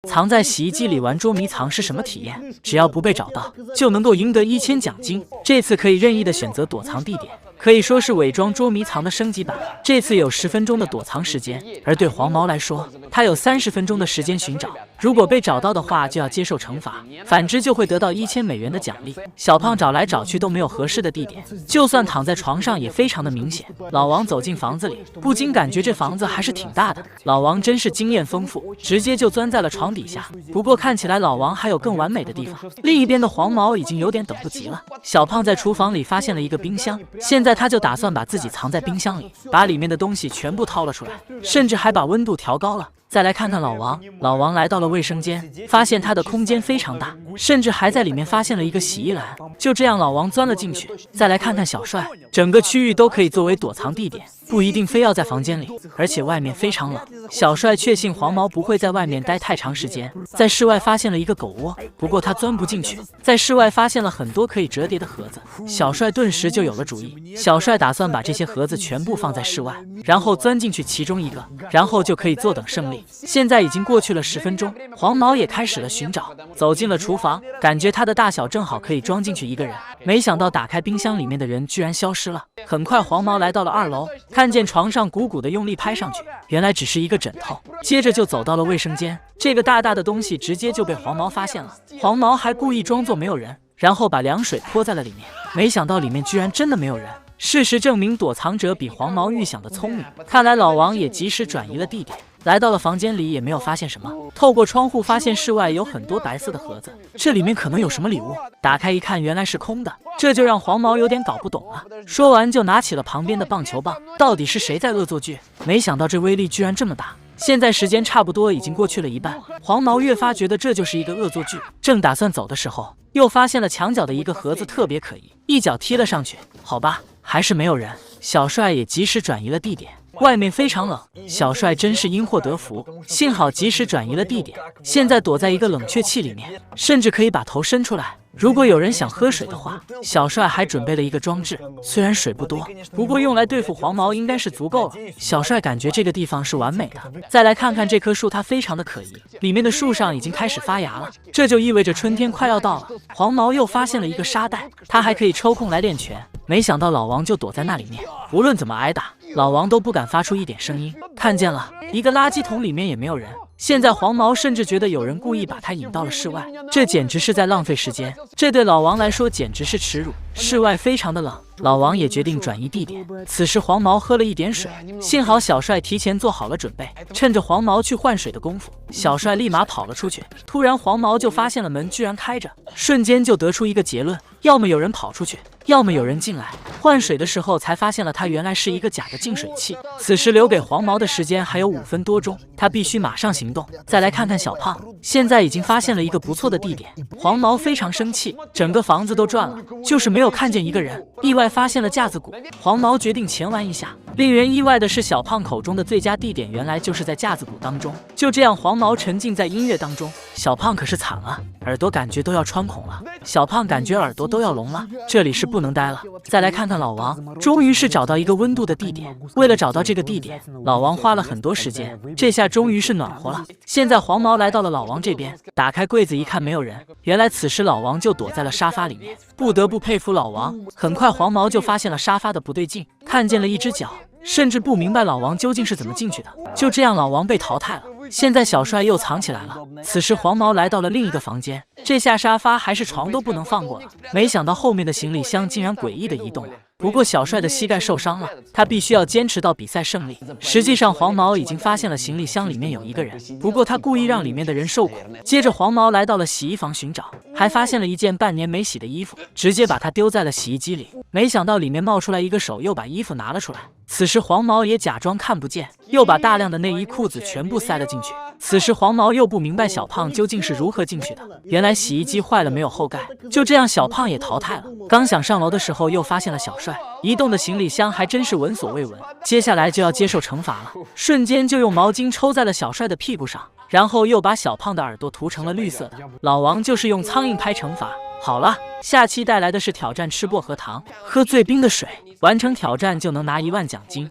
藏在洗衣机里玩捉迷藏是什么体验？只要不被找到，就能够赢得1000奖金。这次可以任意的选择躲藏地点，可以说是伪装捉迷藏的升级版。这次有10分钟的躲藏时间，而对黄毛来说，他有30分钟的时间寻找。如果被找到的话，就要接受惩罚；反之，就会得到1000美元的奖励。小胖找来找去都没有合适的地点，就算躺在床上也非常的明显。老王走进房子里，不禁感觉这房子还是挺大的。老王真是经验丰富，直接就钻在了床底下。不过看起来老王还有更完美的地方。另一边的黄毛已经有点等不及了。小胖在厨房里发现了一个冰箱，现在他就打算把自己藏在冰箱里，把里面的东西全部掏了出来，甚至还把温度调高了。再来看看老王，老王来到了卫生间，发现他的空间非常大，甚至还在里面发现了一个洗衣篮。就这样，老王钻了进去。再来看看小帅，整个区域都可以作为躲藏地点，不一定非要在房间里，而且外面非常冷。小帅确信黄毛不会在外面待太长时间，在室外发现了一个狗窝，不过他钻不进去。在室外发现了很多可以折叠的盒子，小帅顿时就有了主意。小帅打算把这些盒子全部放在室外，然后钻进去其中一个，然后就可以坐等胜利。现在已经过去了10分钟，黄毛也开始了寻找，走进了厨房，感觉它的大小正好可以装进去一个人。没想到打开冰箱里面的人居然消失了。很快黄毛来到了2楼，看见床上鼓鼓的用力拍上去，原来只是一个枕头。接着就走到了卫生间，这个大大的东西直接就被黄毛发现了。黄毛还故意装作没有人，然后把凉水泼在了里面，没想到里面居然真的没有人。事实证明，躲藏者比黄毛预想的聪明。看来老王也及时转移了地点，来到了房间里也没有发现什么。透过窗户发现室外有很多白色的盒子，这里面可能有什么礼物。打开一看，原来是空的，这就让黄毛有点搞不懂了。说完就拿起了旁边的棒球棒，到底是谁在恶作剧？没想到这威力居然这么大。现在时间差不多已经过去了一半，黄毛越发觉得这就是一个恶作剧，正打算走的时候，又发现了墙角的一个盒子特别可疑，一脚踢了上去。好吧，还是没有人。小帅也及时转移了地点，外面非常冷，小帅真是因祸得福，幸好及时转移了地点，现在躲在一个冷却器里面，甚至可以把头伸出来。如果有人想喝水的话，小帅还准备了一个装置，虽然水不多，不过用来对付黄毛应该是足够了。小帅感觉这个地方是完美的。再来看看这棵树，它非常的可疑，里面的树上已经开始发芽了，这就意味着春天快要到了。黄毛又发现了一个沙袋，他还可以抽空来练拳。没想到老王就躲在那里面，无论怎么挨打，老王都不敢发出一点声音。看见了一个垃圾桶，里面也没有人。现在黄毛甚至觉得有人故意把他引到了室外，这简直是在浪费时间，这对老王来说简直是耻辱。室外非常的冷，老王也决定转移地点。此时黄毛喝了一点水，幸好小帅提前做好了准备，趁着黄毛去换水的功夫，小帅立马跑了出去。突然黄毛就发现了门居然开着，瞬间就得出一个结论，要么有人跑出去，要么有人进来。换水的时候才发现了它原来是一个假的净水器。此时留给黄毛的时间还有5分多钟，他必须马上行动。再来看看小胖，现在已经发现了一个不错的地点。黄毛非常生气，整个房子都转了，就是没有看见一个人。意外发现了架子鼓，黄毛决定前玩一下。令人意外的是，小胖口中的最佳地点原来就是在架子鼓当中。就这样，黄毛沉浸在音乐当中，小胖可是惨了，耳朵感觉都要穿孔了。小胖感觉耳朵都要聋了，这里是不能待了。再来看看老王，终于是找到一个温度的地点。为了找到这个地点，老王花了很多时间，这下终于是暖和了。现在黄毛来到了老王这边，打开柜子一看没有人，原来此时老王就躲在了沙发里面。不得不佩服老王，很快黄毛就发现了沙发的不对劲，看见了一只脚，甚至不明白老王究竟是怎么进去的。就这样，老王被淘汰了。现在小帅又藏起来了。此时黄毛来到了另一个房间，这下沙发还是床都不能放过了。没想到后面的行李箱竟然诡异的移动了。不过小帅的膝盖受伤了，他必须要坚持到比赛胜利。实际上黄毛已经发现了行李箱里面有一个人，不过他故意让里面的人受苦。接着黄毛来到了洗衣房寻找，还发现了一件半年没洗的衣服，直接把它丢在了洗衣机里。没想到里面冒出来一个手，又把衣服拿了出来。此时黄毛也假装看不见，又把大量的内衣裤子全部塞了进去。此时黄毛又不明白小胖究竟是如何进去的，原来洗衣机坏了没有后盖。就这样小胖也淘汰了。刚想上楼的时候又发现了小帅，移动的行李箱还真是闻所未闻。接下来就要接受惩罚了，瞬间就用毛巾抽在了小帅的屁股上，然后又把小胖的耳朵涂成了绿色的。老王就是用苍蝇拍惩罚。好了，下期带来的是挑战吃薄荷糖，喝最冰的水，完成挑战就能拿1万奖金。